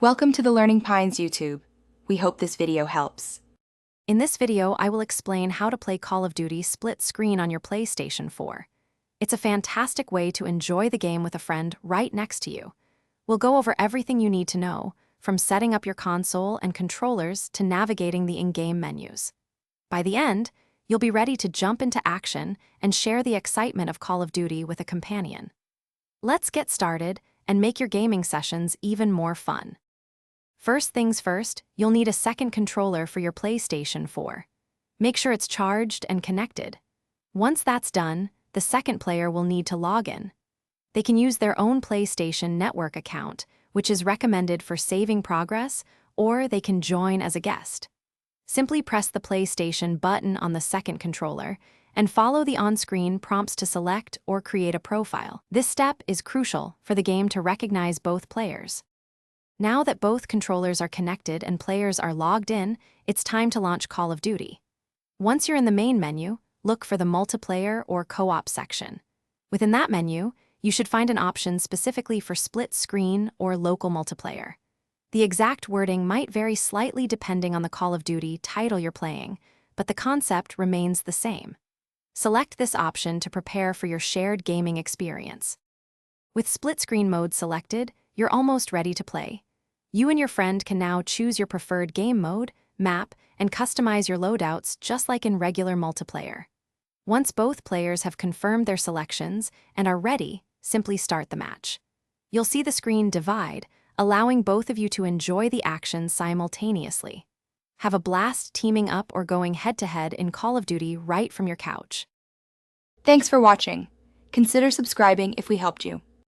Welcome to the Learning Pines YouTube. We hope this video helps. In this video, I will explain how to play Call of Duty split screen on your PlayStation 4. It's a fantastic way to enjoy the game with a friend right next to you. We'll go over everything you need to know, from setting up your console and controllers to navigating the in-game menus. By the end, you'll be ready to jump into action and share the excitement of Call of Duty with a companion. Let's get started and make your gaming sessions even more fun. First things first, you'll need a second controller for your PlayStation 4. Make sure it's charged and connected. Once that's done, the second player will need to log in. They can use their own PlayStation Network account, which is recommended for saving progress, or they can join as a guest. Simply press the PlayStation button on the second controller and follow the on-screen prompts to select or create a profile. This step is crucial for the game to recognize both players. Now that both controllers are connected and players are logged in, it's time to launch Call of Duty. Once you're in the main menu, look for the multiplayer or co-op section. Within that menu, you should find an option specifically for split screen or local multiplayer. The exact wording might vary slightly depending on the Call of Duty title you're playing, but the concept remains the same. Select this option to prepare for your shared gaming experience. With split screen mode selected, you're almost ready to play. You and your friend can now choose your preferred game mode, map, and customize your loadouts just like in regular multiplayer. Once both players have confirmed their selections and are ready, simply start the match. You'll see the screen divide, allowing both of you to enjoy the action simultaneously. Have a blast teaming up or going head-to-head in Call of Duty right from your couch. Thanks for watching. Consider subscribing if we helped you.